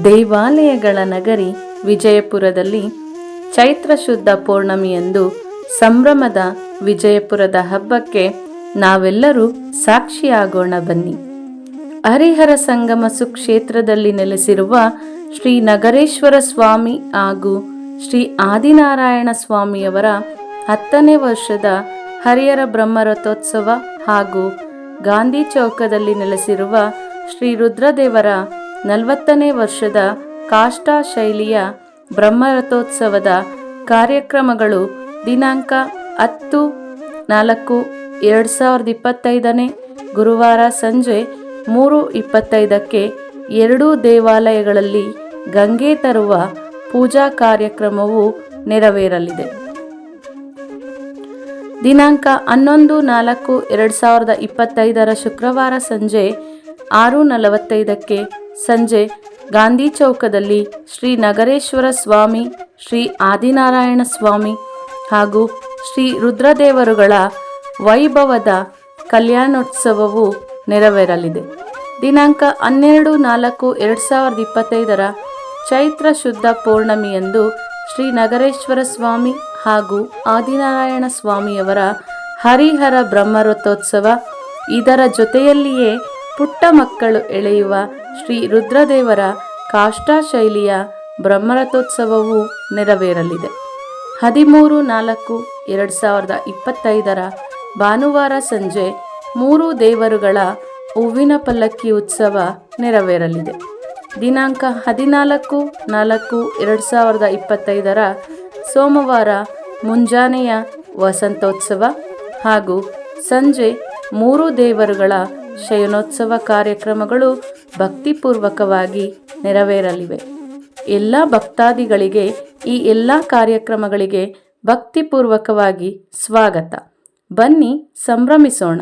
ದೇವಾಲಯಗಳ ನಗರಿ ವಿಜಯಪುರದಲ್ಲಿ ಚೈತ್ರ ಶುದ್ಧ ಪೌರ್ಣಮಿಯಂದು ಸಂಭ್ರಮದ ವಿಜಯಪುರದ ಹಬ್ಬಕ್ಕೆ ನಾವೆಲ್ಲರೂ ಸಾಕ್ಷಿಯಾಗೋಣ ಬನ್ನಿ. ಹರಿಹರ ಸಂಗಮ ಸುಕ್ಷೇತ್ರದಲ್ಲಿ ನೆಲೆಸಿರುವ ಶ್ರೀ ನಗರೇಶ್ವರ ಸ್ವಾಮಿ ಹಾಗೂ ಶ್ರೀ ಆದಿನಾರಾಯಣ ಸ್ವಾಮಿಯವರ 10ನೇ ವರ್ಷದ ಹರಿಹರ ಬ್ರಹ್ಮರಥೋತ್ಸವ ಹಾಗೂ ಗಾಂಧಿ ಚೌಕದಲ್ಲಿ ನೆಲೆಸಿರುವ ಶ್ರೀ ರುದ್ರದೇವರ 40ನೇ ವರ್ಷದ ಕಾಷ್ಟಾ ಶೈಲಿಯ ಬ್ರಹ್ಮರಥೋತ್ಸವದ ಕಾರ್ಯಕ್ರಮಗಳು ದಿನಾಂಕ 10/4/2025 ಗುರುವಾರ ಸಂಜೆ 3:25ಕ್ಕೆ ಎರಡೂ ದೇವಾಲಯಗಳಲ್ಲಿ ಗಂಗೆ ತರುವ ಪೂಜಾ ಕಾರ್ಯಕ್ರಮವು ನೆರವೇರಲಿದೆ. ದಿನಾಂಕ 11/4/2025 ಶುಕ್ರವಾರ ಸಂಜೆ 6:45ಕ್ಕೆ ಸಂಜೆ ಗಾಂಧಿ ಚೌಕದಲ್ಲಿ ಶ್ರೀ ನಗರೇಶ್ವರ ಸ್ವಾಮಿ, ಶ್ರೀ ಆದಿನಾರಾಯಣ ಸ್ವಾಮಿ ಹಾಗೂ ಶ್ರೀ ರುದ್ರದೇವರುಗಳ ವೈಭವದ ಕಲ್ಯಾಣೋತ್ಸವವು ನೆರವೇರಲಿದೆ. ದಿನಾಂಕ 12/4/2025 ಚೈತ್ರ ಶುದ್ಧ ಪೌರ್ಣಮಿಯಂದು ಶ್ರೀ ನಗರೇಶ್ವರ ಸ್ವಾಮಿ ಹಾಗೂ ಆದಿನಾರಾಯಣ ಸ್ವಾಮಿಯವರ ಹರಿಹರ ಬ್ರಹ್ಮರಥೋತ್ಸವ, ಇದರ ಜೊತೆಯಲ್ಲಿಯೇ ಪುಟ್ಟ ಮಕ್ಕಳು ಎಳೆಯುವ ಶ್ರೀ ರುದ್ರದೇವರ ಕಾಷ್ಟಾ ಶೈಲಿಯ ಬ್ರಹ್ಮರಥೋತ್ಸವವು ನೆರವೇರಲಿದೆ. 13/4/2025 ಭಾನುವಾರ ಸಂಜೆ 3 ದೇವರುಗಳ ಹೂವಿನ ಪಲ್ಲಕ್ಕಿ ಉತ್ಸವ ನೆರವೇರಲಿದೆ. ದಿನಾಂಕ 14/4/2025 ಸೋಮವಾರ ಮುಂಜಾನೆಯ ವಸಂತೋತ್ಸವ ಹಾಗೂ ಸಂಜೆ 3 ದೇವರುಗಳ ಶಯನೋತ್ಸವ ಕಾರ್ಯಕ್ರಮಗಳು ಭಕ್ತಿಪೂರ್ವಕವಾಗಿ ನೆರವೇರಲಿವೆ. ಎಲ್ಲ ಭಕ್ತಾದಿಗಳಿಗೆ ಈ ಎಲ್ಲ ಕಾರ್ಯಕ್ರಮಗಳಿಗೆ ಭಕ್ತಿಪೂರ್ವಕವಾಗಿ ಸ್ವಾಗತ. ಬನ್ನಿ ಸಂಭ್ರಮಿಸೋಣ.